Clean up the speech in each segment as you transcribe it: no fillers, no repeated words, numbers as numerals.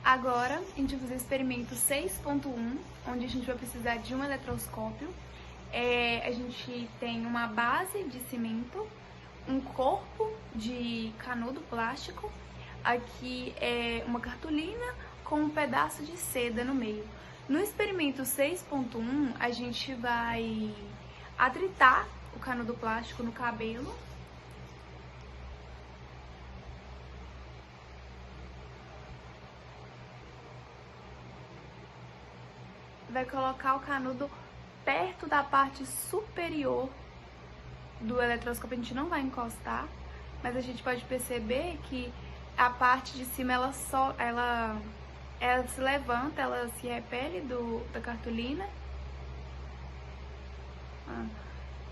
Agora, a gente vai fazer o experimento 6.1, onde a gente vai precisar de um eletroscópio. A gente tem uma base de cimento, um corpo de canudo plástico, aqui é uma cartolina com um pedaço de seda no meio. No experimento 6.1, a gente vai atritar o canudo plástico no cabelo. Vai colocar o canudo perto da parte superior do eletroscópio. A gente não vai encostar, mas a gente pode perceber que a parte de cima ela se levanta, ela se repele da cartolina.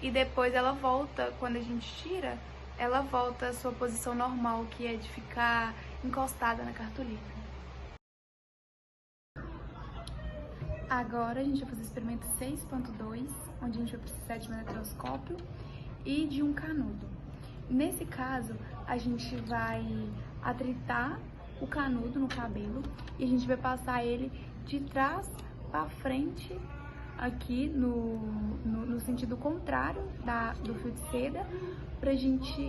E depois ela volta, quando a gente tira, ela volta à sua posição normal, que é de ficar encostada na cartolina. Agora a gente vai fazer o experimento 6.2, onde a gente vai precisar de um eletroscópio e de um canudo. Nesse caso, a gente vai atritar o canudo no cabelo e a gente vai passar ele de trás para frente, aqui no sentido contrário do fio de seda, pra gente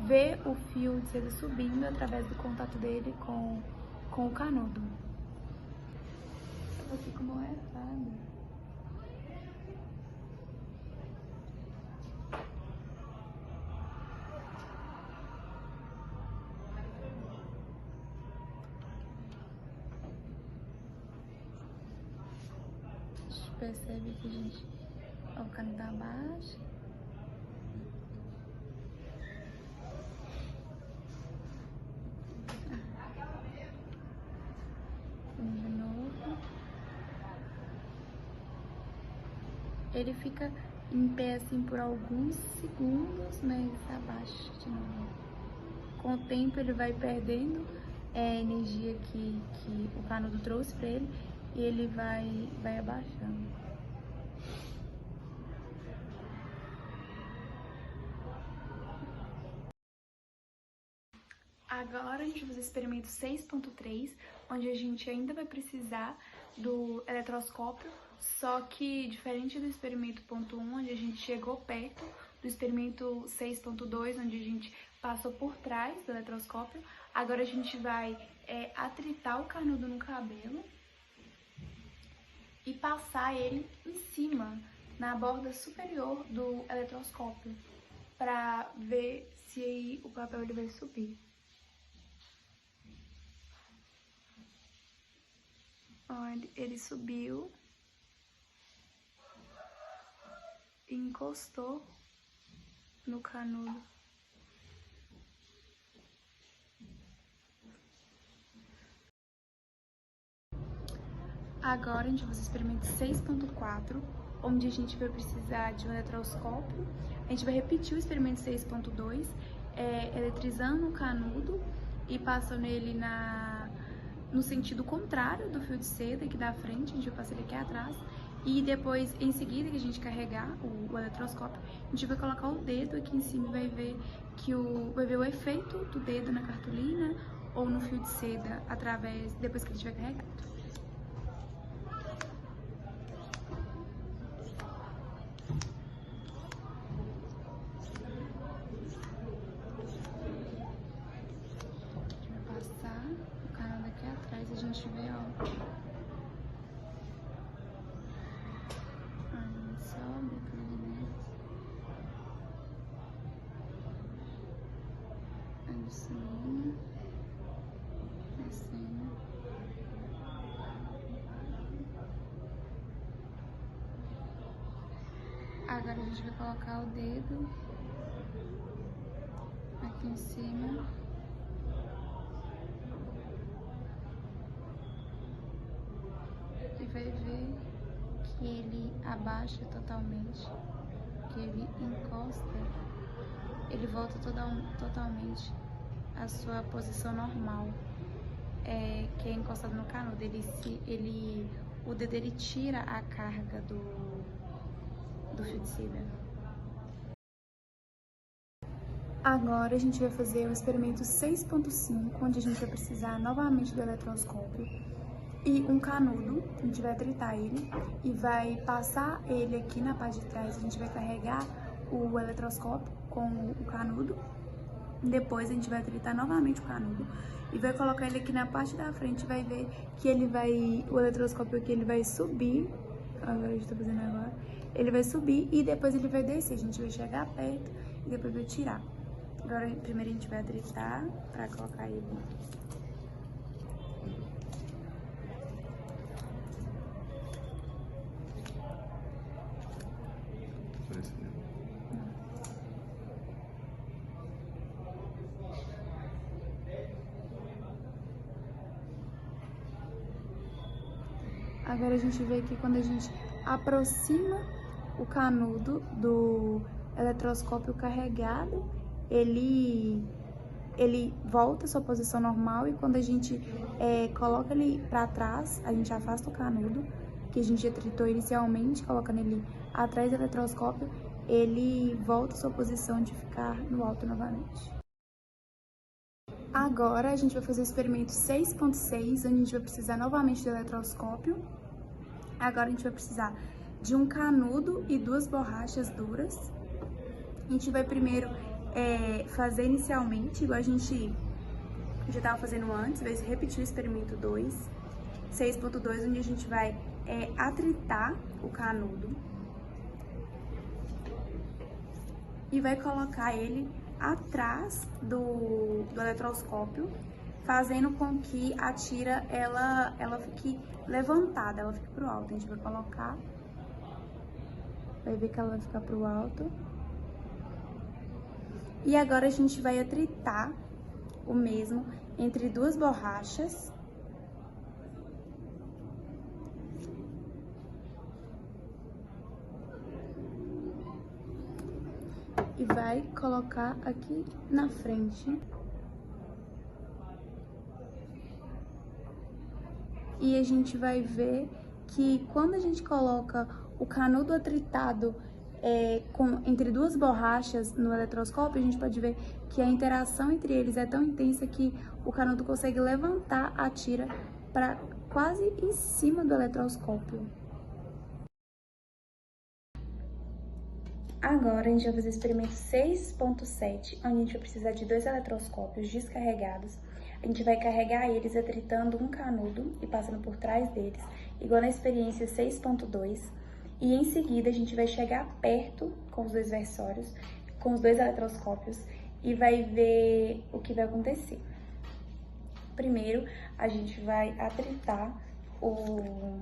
ver o fio de seda subindo através do contato dele com o canudo. Aqui como é errado. A gente percebe que a gente o canudo abaixo. De novo. Ele fica em pé assim por alguns segundos, mas abaixa de novo. Com o tempo ele vai perdendo a energia que o canudo trouxe para ele e ele vai abaixando. Agora a gente vai fazer o experimento 6.3, onde a gente ainda vai precisar do eletroscópio, só que diferente do experimento ponto 1, onde a gente chegou perto, do experimento 6.2, onde a gente passou por trás do eletroscópio, agora a gente vai atritar o canudo no cabelo e passar ele em cima, na borda superior do eletroscópio, para ver se aí o papel ele vai subir. Olha, ele subiu e encostou no canudo. Agora a gente vai fazer o experimento 6.4, onde a gente vai precisar de um eletroscópio. A gente vai repetir o experimento 6.2, eletrizando o canudo e passando ele no sentido contrário do fio de seda aqui da frente, a gente vai passar ele aqui atrás. E depois, em seguida que a gente carregar o eletroscópio, a gente vai colocar o dedo aqui em cima e vai ver o efeito do dedo na cartolina ou no fio de seda depois que ele estiver carregado. A gente vê, ó, aí sobe aqui, aí subindo, descendo. Agora a gente vai colocar o dedo aqui em cima. E vai ver que ele abaixa totalmente, que ele encosta, ele volta totalmente à sua posição normal, que é encostado no canudo. O dedo ele tira a carga do fio de seda. Agora a gente vai fazer o experimento 6.5, onde a gente vai precisar novamente do eletroscópio e um canudo. A gente vai atritar ele e vai passar ele aqui na parte de trás. A gente vai carregar o eletroscópio com o canudo. Depois a gente vai atritar novamente o canudo e vai colocar ele aqui na parte da frente. Vai ver que o eletroscópio aqui ele vai subir. Agora a gente tá fazendo agora. Ele vai subir e depois ele vai descer. A gente vai chegar perto e depois vai tirar. Agora, primeiro a gente vai atritar pra colocar ele. Agora a gente vê que quando a gente aproxima o canudo do eletroscópio carregado, ele volta à sua posição normal, e quando a gente coloca ele para trás, a gente afasta o canudo, que a gente atritou inicialmente, colocando ele atrás do eletroscópio, ele volta à sua posição de ficar no alto novamente. Agora a gente vai fazer o experimento 6.6, onde a gente vai precisar novamente do eletroscópio. Agora a gente vai precisar de um canudo e 2 borrachas duras. A gente vai primeiro fazer inicialmente, igual a gente já estava fazendo antes, vai repetir o experimento 6.2, onde a gente vai atritar o canudo e vai colocar ele atrás do eletroscópio, fazendo com que a tira ela fique levantada, ela fique pro alto. A gente vai colocar, vai ver que ela vai ficar pro alto. E agora a gente vai atritar o mesmo entre 2 borrachas. E vai colocar aqui na frente. E a gente vai ver que quando a gente coloca o canudo atritado entre 2 borrachas no eletroscópio, a gente pode ver que a interação entre eles é tão intensa que o canudo consegue levantar a tira para quase em cima do eletroscópio. Agora a gente vai fazer o experimento 6.7, onde a gente vai precisar de 2 eletroscópios descarregados. A gente vai carregar eles atritando um canudo e passando por trás deles, igual na experiência 6.2. E em seguida a gente vai chegar perto com os 2 versórios, com os 2 eletroscópios, e vai ver o que vai acontecer. Primeiro a gente vai atritar o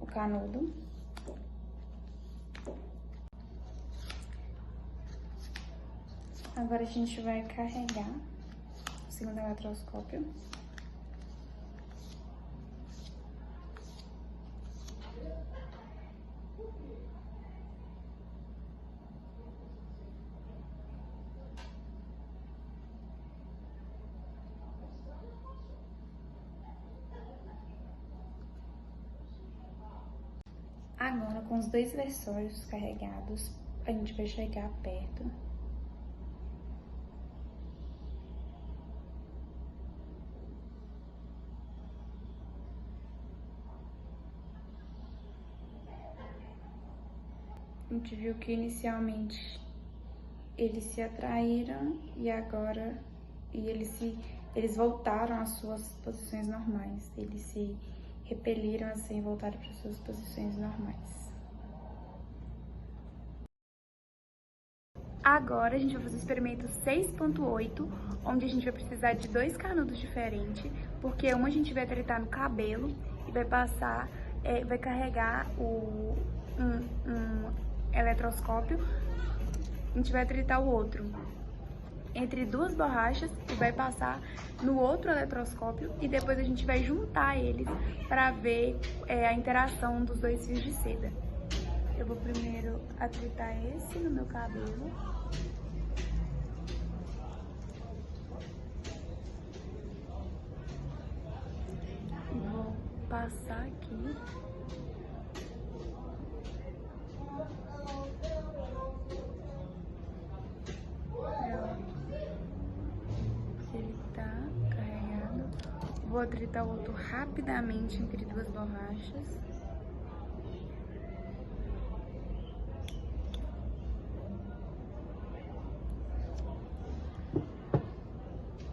canudo. Agora a gente vai carregar o segundo eletroscópio. Agora, com os 2 versórios carregados, a gente vai chegar perto. A gente viu que inicialmente eles se atraíram e agora eles voltaram às suas posições normais. Eles se repeliram assim e voltaram para suas posições normais. Agora a gente vai fazer o experimento 6.8, onde a gente vai precisar de 2 canudos diferentes, porque uma a gente vai atritar no cabelo e vai passar, vai carregar um eletroscópio. A gente vai atritar o outro entre 2 borrachas e vai passar no outro eletroscópio, e depois a gente vai juntar eles para ver a interação dos 2 fios de seda. Eu vou primeiro atritar esse no meu cabelo. E vou passar aqui. Vou atritar o outro rapidamente entre duas borrachas.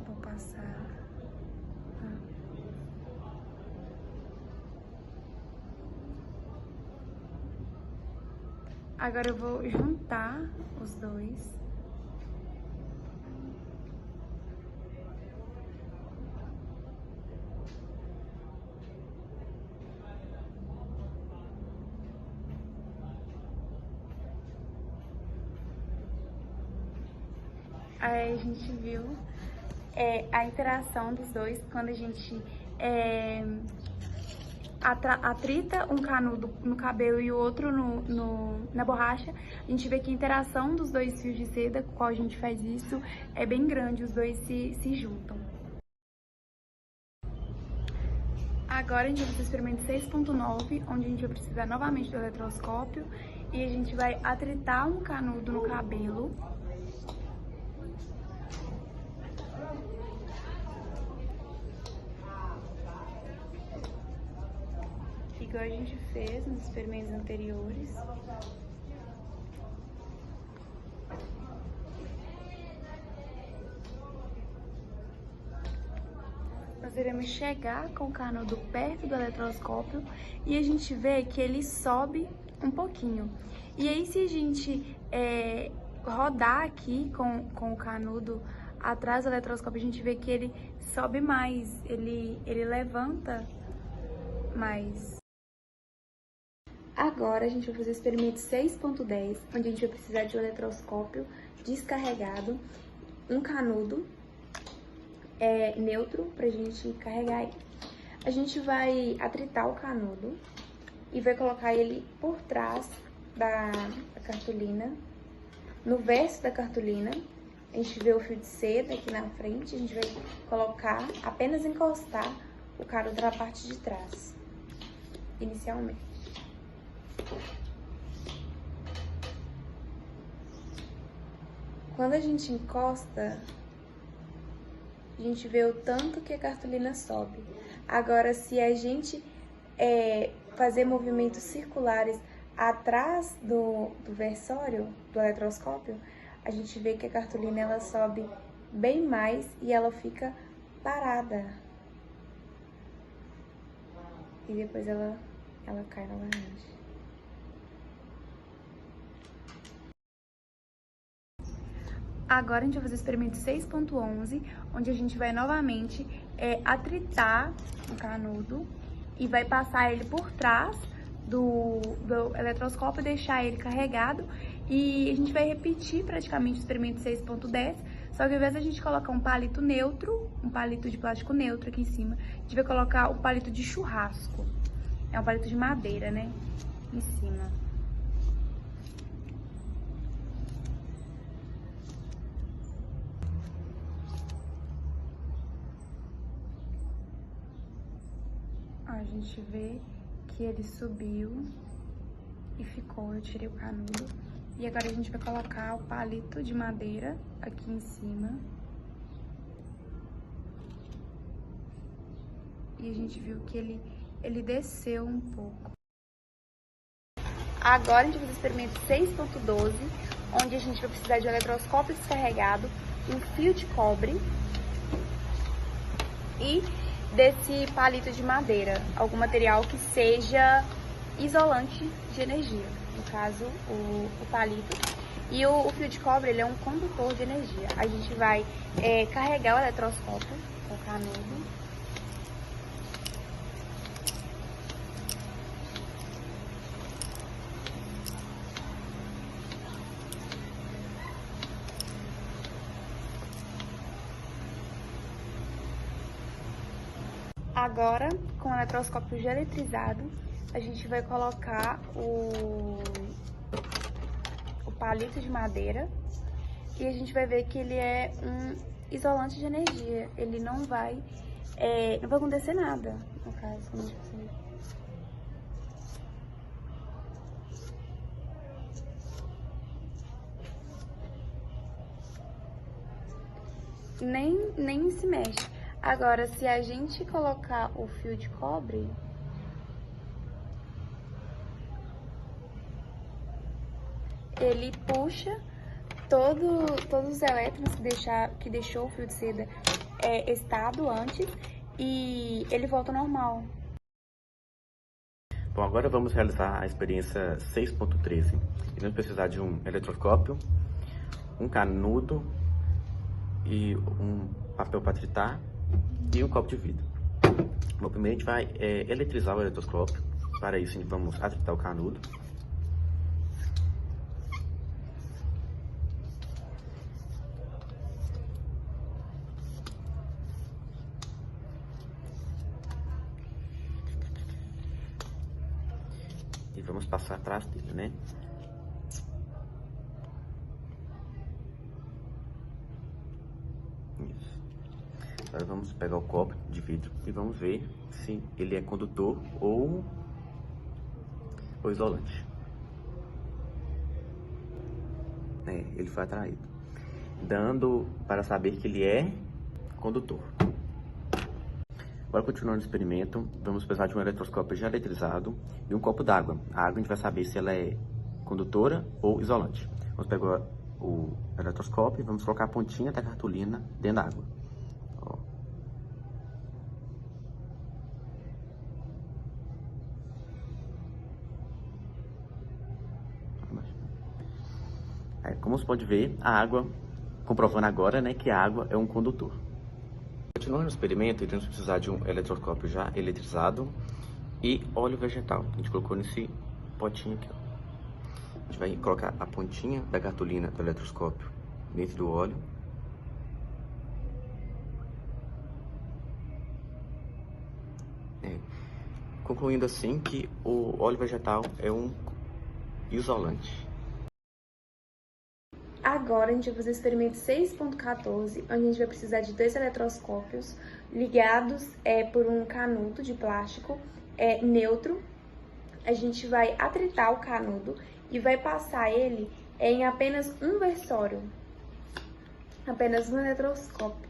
Vou passar. Agora eu vou juntar os dois. Aí a gente viu a interação dos dois quando a gente atrita um canudo no cabelo e o outro na borracha. A gente vê que a interação dos dois fios de seda, com qual a gente faz isso, é bem grande, os dois se juntam. Agora a gente vai fazer o experimento 6.9, onde a gente vai precisar novamente do eletroscópio e a gente vai atritar um canudo no cabelo. Igual a gente fez nos experimentos anteriores. Nós iremos chegar com o canudo perto do eletroscópio e a gente vê que ele sobe um pouquinho. E aí, se a gente rodar aqui com o canudo atrás do eletroscópio, a gente vê que ele sobe mais, ele levanta mais. Agora a gente vai fazer o experimento 6.10, onde a gente vai precisar de um eletroscópio descarregado, um canudo neutro pra gente carregar ele. A gente vai atritar o canudo e vai colocar ele por trás da cartolina, no verso da cartolina. A gente vê o fio de seda aqui na frente, a gente vai colocar, apenas encostar o canudo na parte de trás, inicialmente. Quando a gente encosta, a gente vê o tanto que a cartolina sobe. Agora, se a gente fazer movimentos circulares atrás do versório, do eletroscópio, a gente vê que a cartolina ela sobe bem mais e ela fica parada. E depois ela cai novamente. Agora a gente vai fazer o experimento 6.11, onde a gente vai novamente atritar o canudo e vai passar ele por trás do eletroscópio, deixar ele carregado, e a gente vai repetir praticamente o experimento 6.10, só que ao invés de a gente colocar um palito neutro, um palito de plástico neutro aqui em cima, a gente vai colocar o palito de churrasco, é um palito de madeira, né, em cima. A gente vê que ele subiu e ficou, eu tirei o canudo. E agora a gente vai colocar o palito de madeira aqui em cima. E a gente viu que ele desceu um pouco. Agora a gente vai fazer o experimento 6.12, onde a gente vai precisar de um eletroscópio descarregado, um fio de cobre e desse palito de madeira, algum material que seja isolante de energia, no caso o palito. E o fio de cobre, ele é um condutor de energia. A gente vai carregar o eletroscópio com o canudo. Agora, com o eletroscópio já eletrizado, a gente vai colocar o palito de madeira e a gente vai ver que ele é um isolante de energia. Ele não vai acontecer nada, no caso, como a gente fez. Nem se mexe. Agora, se a gente colocar o fio de cobre, ele puxa todos os elétrons que deixou o fio de seda estado antes e ele volta ao normal. Bom, agora vamos realizar a experiência 6.13. Iremos precisar de um eletroscópio, um canudo e um papel para tritar e um copo de vidro. Bom, primeiro a gente vai eletrizar o eletroscópio. Para isso, vamos atritar o canudo. E vamos passar atrás dele, né? Isso. Agora vamos pegar o copo de vidro e vamos ver se ele é condutor ou isolante. Ele foi atraído, dando para saber que ele é condutor. Agora, continuando o experimento, vamos precisar de um eletroscópio já eletrizado e um copo d'água. A água a gente vai saber se ela é condutora ou isolante. Vamos pegar o eletroscópio e vamos colocar a pontinha da cartolina dentro da água. Ó. Como você pode ver, a água, comprovando agora, né, que a água é um condutor. Continuando o experimento, iremos precisar de um eletroscópio já eletrizado e óleo vegetal. A gente colocou nesse potinho aqui, ó. A gente vai colocar a pontinha da cartolina do eletroscópio dentro do óleo. Concluindo assim que o óleo vegetal é um isolante. Agora a gente vai fazer o experimento 6.14, onde a gente vai precisar de 2 eletroscópios ligados por um canudo de plástico neutro. A gente vai atritar o canudo e vai passar ele em apenas um versório, apenas um eletroscópio.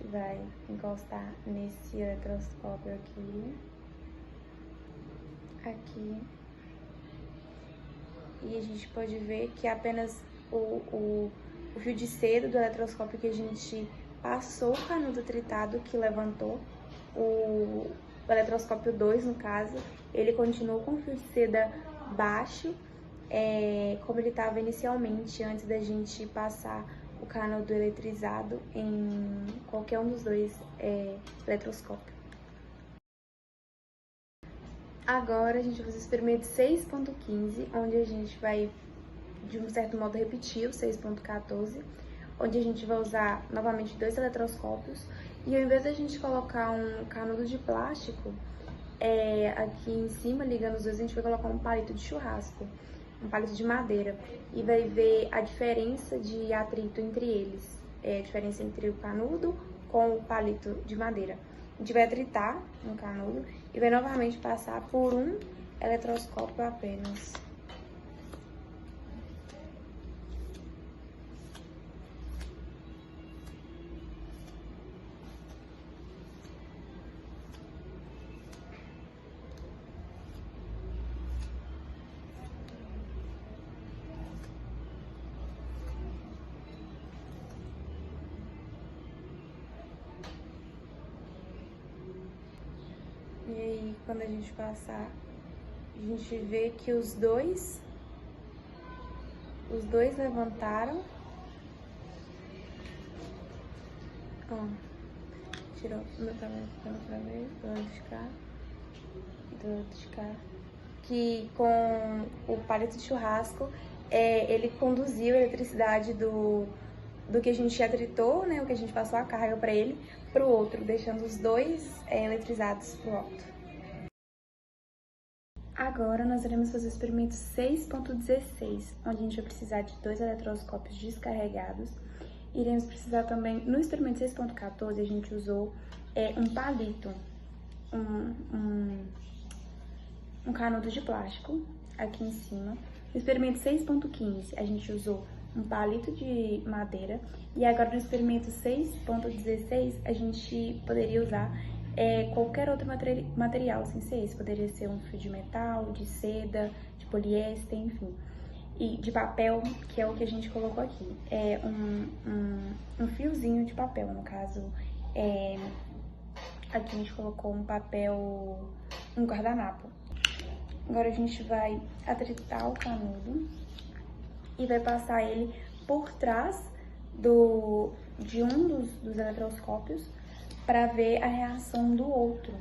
Vai encostar nesse eletroscópio aqui, e a gente pode ver que apenas o fio de seda do eletroscópio que a gente passou o canudo tritado que levantou, o eletroscópio 2 no caso, ele continuou com o fio de seda baixo, como ele estava inicialmente, antes da gente passar o canudo eletrizado em qualquer um dos dois eletroscópios. Agora a gente vai fazer o experimento 6.15, onde a gente vai, de um certo modo, repetir o 6.14, onde a gente vai usar novamente 2 eletroscópios, e ao invés da gente colocar um canudo de plástico aqui em cima, ligando os dois, a gente vai colocar um palito de churrasco, um palito de madeira, e vai ver a diferença de atrito entre eles, a diferença entre o canudo com o palito de madeira. A gente vai atritar um canudo e vai novamente passar por um eletroscópio apenas. E aí, quando a gente passar, a gente vê que os dois levantaram. Ó, tirou o meu tamanho outra vez, do lado de cá e do lado de cá. Que com o palito de churrasco, ele conduziu a eletricidade do que a gente atritou, né, o que a gente passou a carga para ele, para o outro, deixando os dois eletrizados pro alto. Agora nós iremos fazer o experimento 6.16, onde a gente vai precisar de 2 eletroscópios descarregados. Iremos precisar também, no experimento 6.14, a gente usou um palito, um canudo de plástico aqui em cima. No experimento 6.15, a gente usou um palito de madeira. E agora no experimento 6.16, a gente poderia usar qualquer outro material sem ser esse. Poderia ser um fio de metal, de seda, de poliéster, enfim. E de papel, que é o que a gente colocou aqui. É um fiozinho de papel, no caso. Aqui a gente colocou um papel, um guardanapo. Agora a gente vai atritar o canudo e vai passar ele por trás de um dos eletroscópios para ver a reação do outro.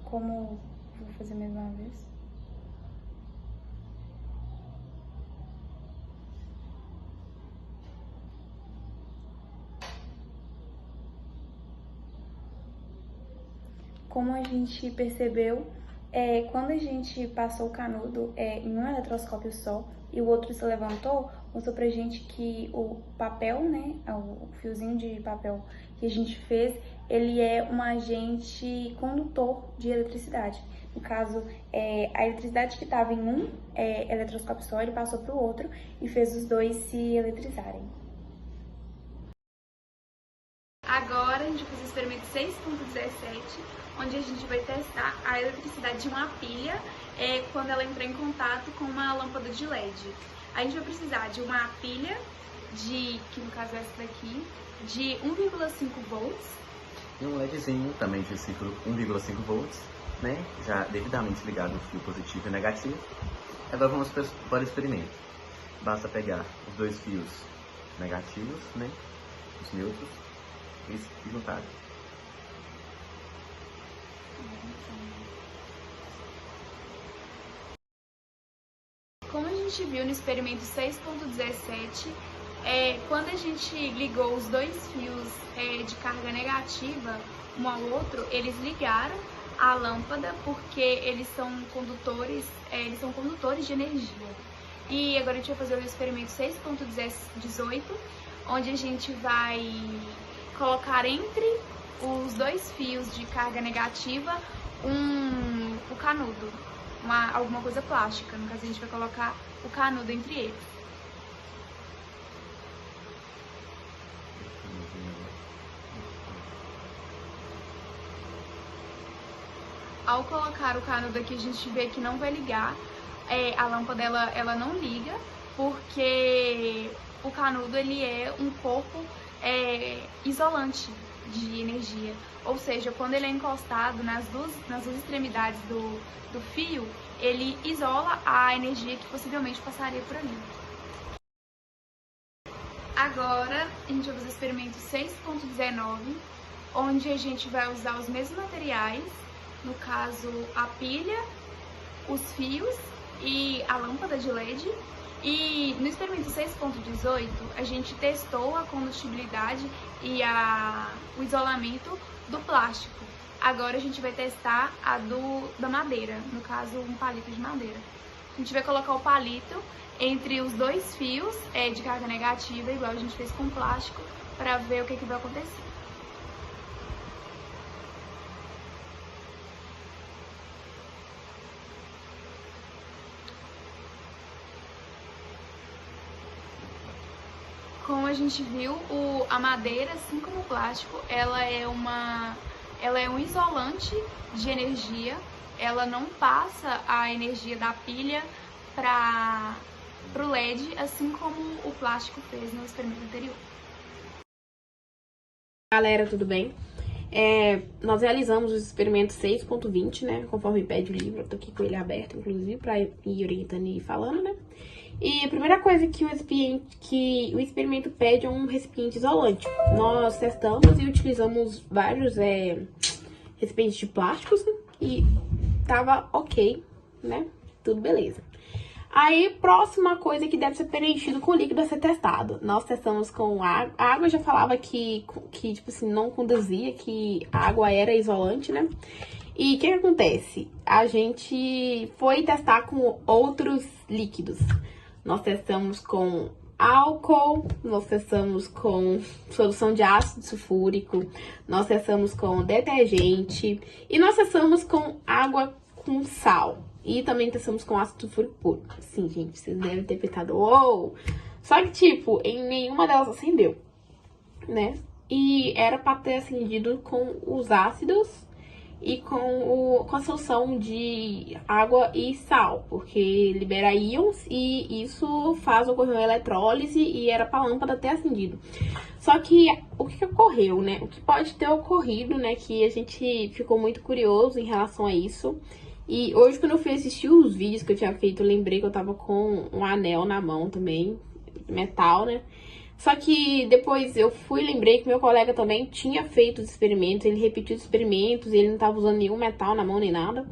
Como vou fazer mais uma vez. Como a gente percebeu, quando a gente passou o canudo em um eletroscópio só e o outro se levantou, mostrou pra gente que o papel, né, o fiozinho de papel que a gente fez, ele é um agente condutor de eletricidade. No caso, a eletricidade que estava em um eletroscópio só, ele passou para o outro e fez os dois se eletrizarem. Agora a gente vai fazer o experimento 6.17, onde a gente vai testar a eletricidade de uma pilha quando ela entrar em contato com uma lâmpada de LED. A gente vai precisar de uma pilha, que no caso é essa daqui, de 1,5 volts. E um LEDzinho também de ciclo 1,5 volts, né? Já devidamente ligado o fio positivo e negativo. Agora vamos para o experimento. Basta pegar os dois fios negativos, né? Os neutros, e juntar. Como a gente viu no experimento 6.17, quando a gente ligou os dois fios de carga negativa um ao outro, eles ligaram a lâmpada porque eles são condutores de energia. E agora a gente vai fazer o experimento 6.18, onde a gente vai colocar entre os dois fios de carga negativa o canudo, alguma coisa plástica. No caso, a gente vai colocar o canudo entre eles. Ao colocar o canudo aqui, a gente vê que não vai ligar, a lâmpada ela não liga, porque o canudo ele é um corpo isolante de energia, ou seja, quando ele é encostado nas duas extremidades do fio, ele isola a energia que possivelmente passaria por ali. Agora a gente vai fazer o experimento 6.19, onde a gente vai usar os mesmos materiais, no caso a pilha, os fios e a lâmpada de LED. E no experimento 6.18 a gente testou a condutibilidade e o isolamento do plástico. Agora a gente vai testar da madeira, no caso um palito de madeira. A gente vai colocar o palito entre os dois fios de carga negativa, igual a gente fez com o plástico, para ver o que vai acontecer. Como a gente viu, a madeira, assim como o plástico, ela é um isolante de energia. Ela não passa a energia da pilha para o LED, assim como o plástico fez no experimento anterior. Galera, tudo bem? Nós realizamos o experimento 6.20, né? Conforme pede o livro, eu tô aqui com ele aberto, inclusive, para ir orientando e falando, né? E a primeira coisa que o experimento pede é um recipiente isolante. Nós testamos e utilizamos vários recipientes de plásticos, né? E tava ok, né? Tudo beleza. Aí, próxima coisa que deve ser preenchido com líquido a ser testado. Nós testamos com água. A água já falava que tipo assim, não conduzia, que a água era isolante, né? E o que acontece? A gente foi testar com outros líquidos. Nós testamos com álcool, nós testamos com solução de ácido sulfúrico, nós testamos com detergente e nós testamos com água com sal. E também testamos com ácido sulfúrico puro. Sim, gente, vocês devem ter pensado, uou! Só que, tipo, em nenhuma delas acendeu, né? E era pra ter acendido com os ácidos e com a solução de água e sal, porque libera íons e isso faz ocorrer uma eletrólise e era pra lâmpada ter acendido. Só que o que ocorreu, né? O que pode ter ocorrido, né? Que a gente ficou muito curioso em relação a isso. E hoje, quando eu fui assistir os vídeos que eu tinha feito, eu lembrei que eu tava com um anel na mão também, metal, né? Só que depois eu lembrei que meu colega também tinha feito os experimentos, ele repetiu os experimentos, ele não tava usando nenhum metal na mão nem nada.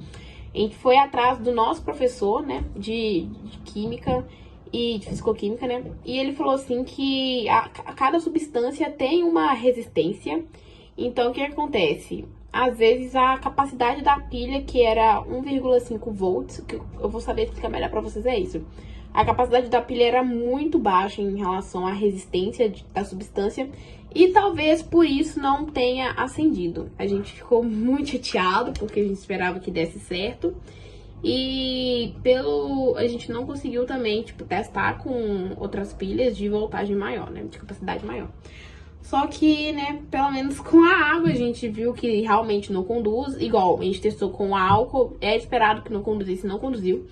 A gente foi atrás do nosso professor, né, de química e de fisicoquímica, né? E ele falou assim que a cada substância tem uma resistência. Então, o que acontece? Às vezes a capacidade da pilha, que era 1,5 volts, que eu vou saber explicar melhor pra vocês, é isso. A capacidade da pilha era muito baixa em relação à resistência da substância e talvez por isso não tenha acendido. A gente ficou muito chateado porque a gente esperava que desse certo e a gente não conseguiu também, tipo, testar com outras pilhas de voltagem maior, né, de capacidade maior. Só que, né, pelo menos com a água a gente viu que realmente não conduz. Igual, a gente testou com álcool, é esperado que não conduzisse, não conduziu.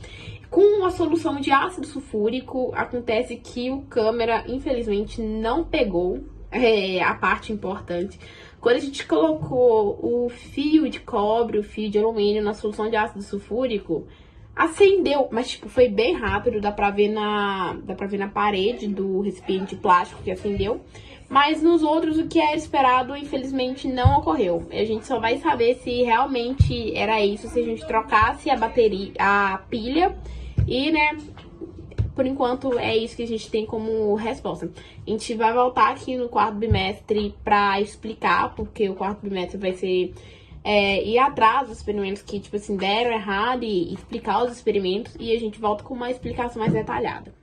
Com a solução de ácido sulfúrico, acontece que o câmera, infelizmente, não pegou a parte importante. Quando a gente colocou o fio de cobre, o fio de alumínio na solução de ácido sulfúrico, acendeu, mas tipo, foi bem rápido, dá pra ver na parede do recipiente de plástico que acendeu. Mas nos outros, o que era esperado, infelizmente, não ocorreu. A gente só vai saber se realmente era isso, se a gente trocasse a pilha. E, né, por enquanto, é isso que a gente tem como resposta. A gente vai voltar aqui no quarto bimestre pra explicar, porque o quarto bimestre vai ser ir atrás dos experimentos que, tipo assim, deram errado e explicar os experimentos. E a gente volta com uma explicação mais detalhada.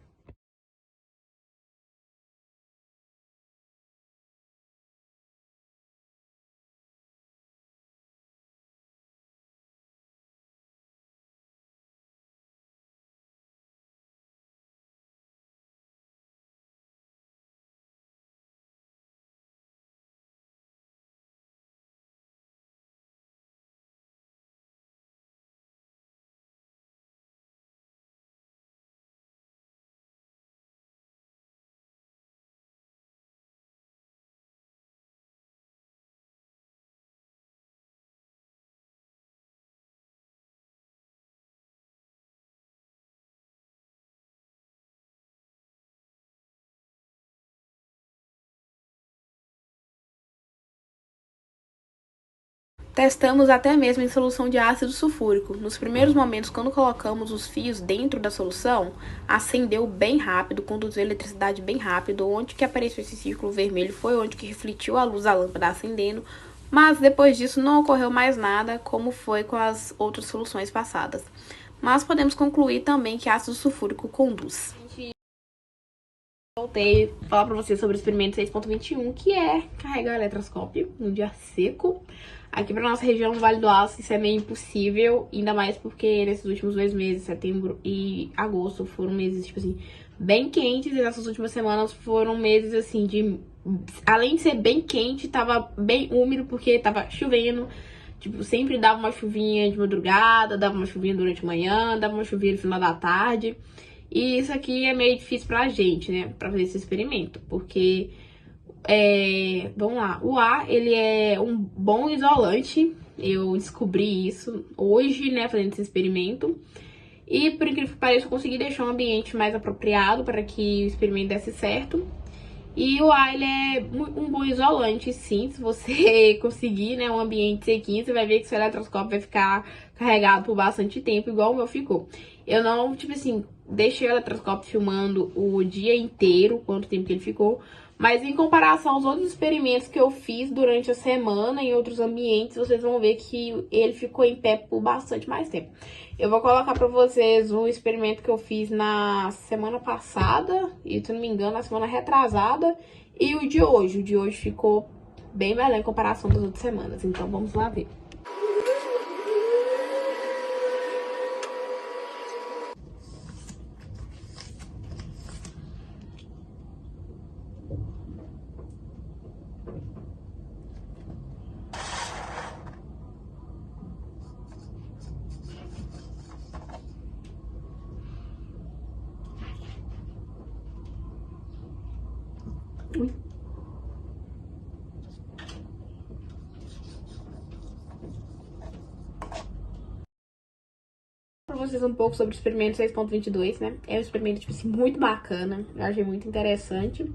Testamos até mesmo em solução de ácido sulfúrico. Nos primeiros momentos, quando colocamos os fios dentro da solução, acendeu bem rápido, conduziu eletricidade bem rápido. Onde que apareceu esse círculo vermelho foi onde que refletiu a luz da lâmpada acendendo. Mas depois disso não ocorreu mais nada, como foi com as outras soluções passadas. Mas podemos concluir também que ácido sulfúrico conduz. Voltei a falar pra vocês sobre o experimento 6.21, que é carregar o eletroscópio num dia seco. Aqui pra nossa região, no Vale do Aço, isso é meio impossível, ainda mais porque nesses últimos 2 meses, setembro e agosto, foram meses, tipo assim, bem quentes. E nessas últimas semanas foram meses, assim, além de ser bem quente, tava bem úmido, porque tava chovendo. Tipo, sempre dava uma chuvinha de madrugada, dava uma chuvinha durante a manhã, dava uma chuvinha no final da tarde. E isso aqui é meio difícil pra gente, né, pra fazer esse experimento, porque, vamos lá, o ar, ele é um bom isolante, eu descobri isso hoje, né, fazendo esse experimento, e por incrível que pareça, eu consegui deixar um ambiente mais apropriado para que o experimento desse certo, E o ar, ele é um bom isolante, sim. Se você conseguir, né, um ambiente sequinho, você vai ver que seu eletroscópio vai ficar carregado por bastante tempo, igual o meu ficou. Eu não, tipo assim, deixei o eletroscópio filmando o dia inteiro, quanto tempo que ele ficou. Mas em comparação aos outros experimentos que eu fiz durante a semana em outros ambientes, vocês vão ver que ele ficou em pé por bastante mais tempo. Eu vou colocar pra vocês um experimento que eu fiz na semana passada, e se não me engano, na semana retrasada, e o de hoje. O de hoje ficou bem melhor em comparação das outras semanas, então vamos lá ver. Ui. Pra vocês um pouco sobre o experimento 6.22, né? É um experimento, tipo assim, muito bacana. Eu achei muito interessante.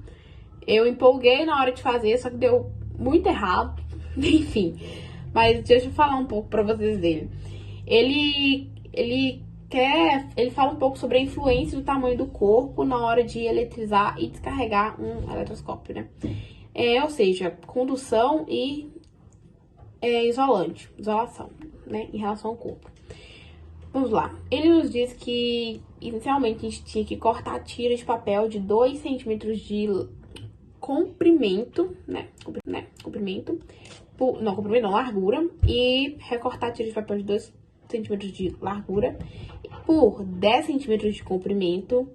Eu empolguei na hora de fazer, só que deu muito errado. Enfim, mas deixa eu falar um pouco pra vocês dele. Ele fala um pouco sobre a influência do tamanho do corpo na hora de eletrizar e descarregar um eletroscópio, né? Ou seja, condução e isolação, né? Em relação ao corpo. Vamos lá. Ele nos diz que, inicialmente, a gente tinha que cortar tiras de papel de 2 centímetros de comprimento, né? Comprimento. Não, comprimento não, largura. E recortar tiras de papel de 2 centímetros de largura por 10 centímetros de comprimento,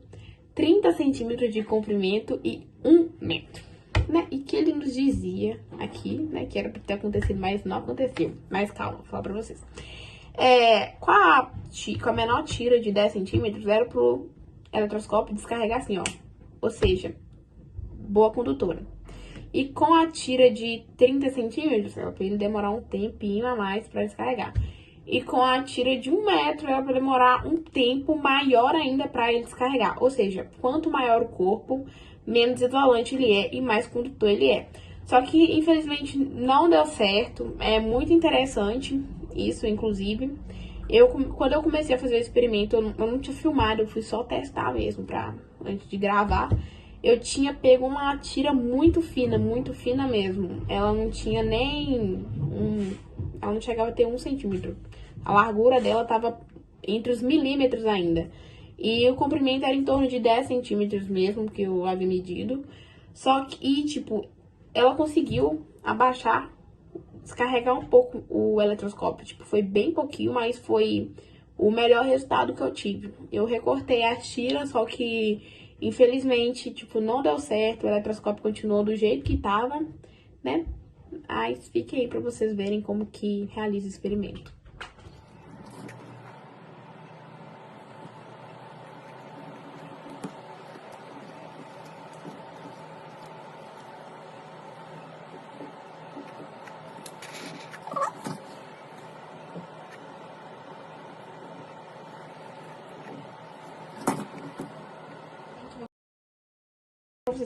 30 centímetros de comprimento e 1 metro, né? E que ele nos dizia aqui, né, que era pra ter acontecido, mas não aconteceu. Mas calma, vou falar pra vocês. Com a menor tira de 10 centímetros, era pro eletroscópio descarregar assim, ó. Ou seja, boa condutora. E com a tira de 30 centímetros, era pra ele demorar um tempinho a mais pra descarregar. E com a tira de 1 metro, era pra demorar um tempo maior ainda pra ele descarregar. Ou seja, quanto maior o corpo, menos isolante ele é e mais condutor ele é. Só que, infelizmente, não deu certo. É muito interessante isso, inclusive. Quando eu comecei a fazer o experimento, eu não tinha filmado, eu fui só testar mesmo, antes de gravar. Eu tinha pego uma tira muito fina mesmo. Ela não tinha nem ela não chegava a ter 1 centímetro. A largura dela tava entre os milímetros ainda. E o comprimento era em torno de 10 centímetros mesmo, que eu havia medido. Só que, tipo, ela conseguiu abaixar, descarregar um pouco o eletroscópio. Tipo, foi bem pouquinho, mas foi o melhor resultado que eu tive. Eu recortei a tira, só que, infelizmente, tipo, não deu certo. O eletroscópio continuou do jeito que tava, né? Mas fique aí pra vocês verem como que realiza o experimento.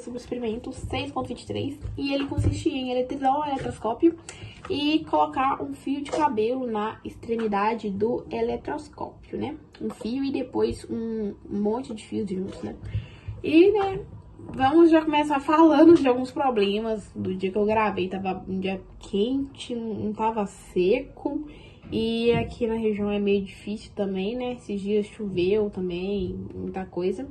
Sobre o experimento 6.23 e ele consistia em eletrizar o eletroscópio e colocar um fio de cabelo na extremidade do eletroscópio, né? Um fio e depois um monte de fios juntos, né? E, né, vamos já começar falando de alguns problemas do dia que eu gravei. Tava um dia quente, não tava seco. E aqui na região é meio difícil também, né? Esses dias choveu também, muita coisa.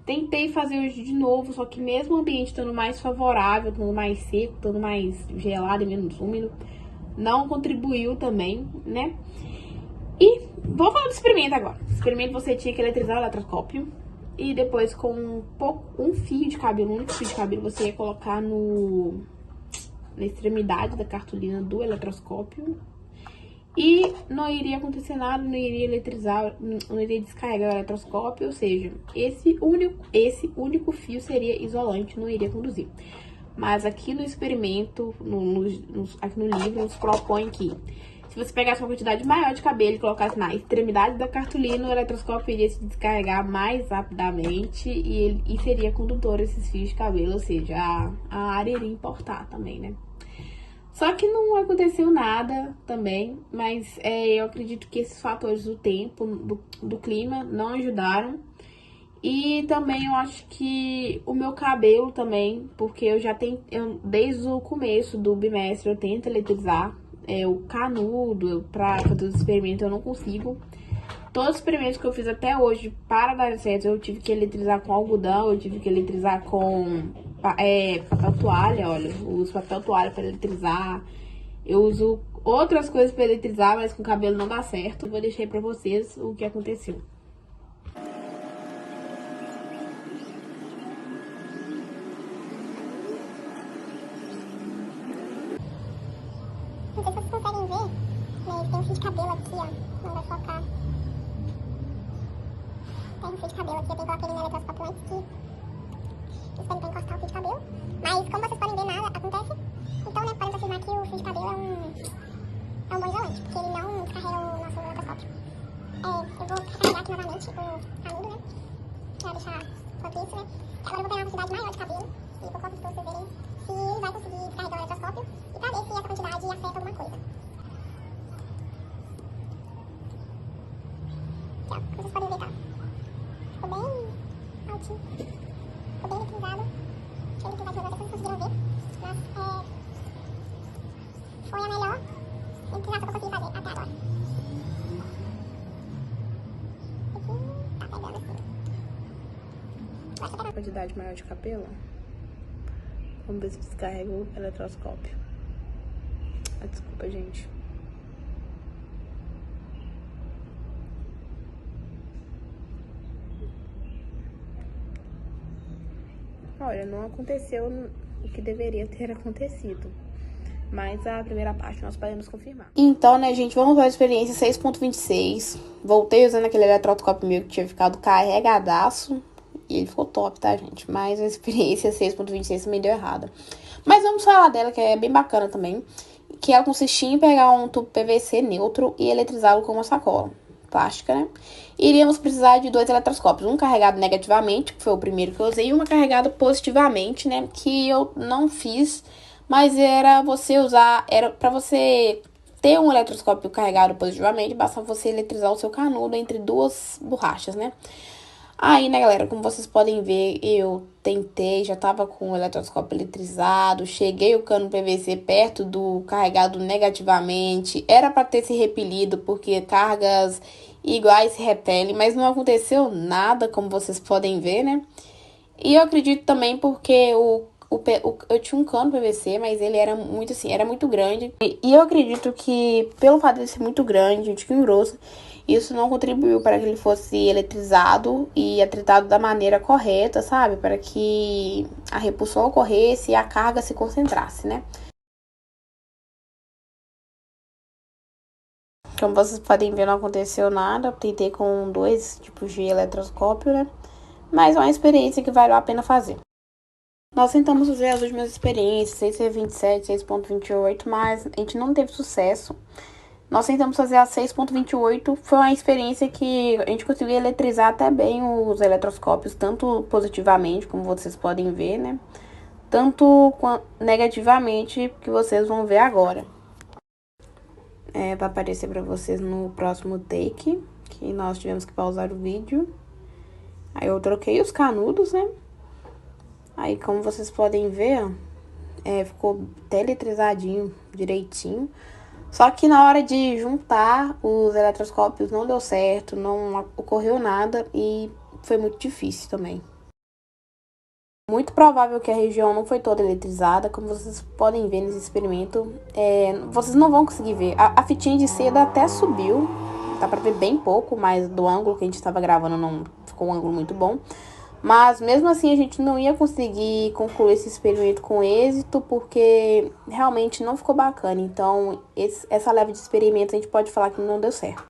Tentei fazer hoje de novo, só que mesmo o ambiente estando mais favorável, estando mais seco, estando mais gelado e menos úmido, não contribuiu também, né? E vou falar do experimento agora. O experimento você tinha que eletrizar o eletroscópio e depois com um fio de cabelo, um único fio de cabelo, você ia colocar na extremidade da cartolina do eletroscópio. E não iria acontecer nada, não iria eletrizar, não iria descarregar o eletroscópio, ou seja, esse único fio seria isolante, não iria conduzir. Mas aqui no experimento, aqui no livro, nos propõe que Se você pegasse uma quantidade maior de cabelo e colocasse na extremidade da cartolina, o eletroscópio iria se descarregar mais rapidamente e seria condutor esses fios de cabelo, ou seja, a área iria importar também, né? Só que não aconteceu nada também, mas eu acredito que esses fatores do tempo, do clima, não ajudaram. E também eu acho que o meu cabelo também, porque desde o começo do bimestre eu tento eletrizar o canudo pra fazer os experimentos, eu não consigo. Todos os experimentos que eu fiz até hoje, para dar certo, eu tive que eletrizar com algodão, eu tive que eletrizar com papel toalha, olha, eu uso papel toalha para eletrizar. Eu uso outras coisas para eletrizar, mas com o cabelo não dá certo. Eu vou deixar aí pra vocês o que aconteceu. Não sei se vocês conseguem ver, mas tem um fio de cabelo aqui, ó. Não vai focar. Tem um fio de cabelo aqui, eu tenho que colocar ele no eletroscópio antes que vocês tentam encostar o fio de cabelo. Mas como vocês podem ver, nada acontece. Então, né, podem confirmar que o fio de cabelo é um bom isolante, porque ele não descarrega o nosso eletroscópio. Eu vou recarregar aqui novamente o canudo, né, pra deixar enquanto isso, né. Agora eu vou pegar uma quantidade maior de cabelo e vou colocar pra vocês verem se ele vai conseguir descarregar o eletroscópio e pra ver se essa quantidade afeta alguma coisa. Aqui, ó, vocês podem ver, tá? Ficou bem altinho, ficou bem eletrizado. Deixa eu eletrizar de novo, vocês conseguiram ver. Mas foi a melhor eletrização que eu consegui fazer até agora. Aqui tá pegando assim. Agora só pegar. Quantidade maior de cabelo. Vamos ver se descarrega o eletroscópio. Desculpa, gente. Olha, não aconteceu o que deveria ter acontecido. Mas a primeira parte nós podemos confirmar. Então, né, gente, vamos para a experiência 6.26. Voltei usando aquele eletroscópio meu que tinha ficado carregadaço. E ele ficou top, tá, gente? Mas a experiência 6.26 também deu errada. Mas vamos falar dela, que é bem bacana também. Que ela consistia em pegar um tubo PVC neutro e eletrizá-lo com uma sacola plástica, né? Iríamos precisar de 2 eletroscópios. Um carregado negativamente, que foi o primeiro que eu usei, e uma carregada positivamente, né? Que eu não fiz, mas era pra você ter um eletroscópio carregado positivamente, basta você eletrizar o seu canudo entre 2 borrachas, né? Aí, né, galera, como vocês podem ver, eu tentei, já tava com o eletroscópio eletrizado, cheguei o cano PVC perto do carregado negativamente, era para ter se repelido, porque cargas iguais se repelem, mas não aconteceu nada, como vocês podem ver, né? E eu acredito também porque eu tinha um cano PVC, mas ele era muito assim, era muito grande. E eu acredito que, pelo fato de ser muito grande, um tiquinho grosso, isso não contribuiu para que ele fosse eletrizado e atritado da maneira correta, sabe? Para que a repulsão ocorresse e a carga se concentrasse, né? Como vocês podem ver, não aconteceu nada. Eu tentei com 2 tipos de eletroscópio, né? Mas é uma experiência que vale a pena fazer. Nós tentamos fazer as últimas experiências, 6.27, 6.28, mas a gente não teve sucesso. Nós tentamos fazer a 6.28, foi uma experiência que a gente conseguiu eletrizar até bem os eletroscópios, tanto positivamente, como vocês podem ver, né? Tanto negativamente, que vocês vão ver agora. Vai aparecer pra vocês no próximo take, que nós tivemos que pausar o vídeo. Aí eu troquei os canudos, né? Aí, como vocês podem ver, ficou até eletrizadinho, direitinho. Só que na hora de juntar os eletroscópios não deu certo, não ocorreu nada e foi muito difícil também. Muito provável que a região não foi toda eletrizada, como vocês podem ver nesse experimento. Vocês não vão conseguir ver. A fitinha de seda até subiu, dá pra ver bem pouco, mas do ângulo que a gente estava gravando não ficou um ângulo muito bom. Mas mesmo assim a gente não ia conseguir concluir esse experimento com êxito, porque realmente não ficou bacana. Então essa leva de experimentos a gente pode falar que não deu certo.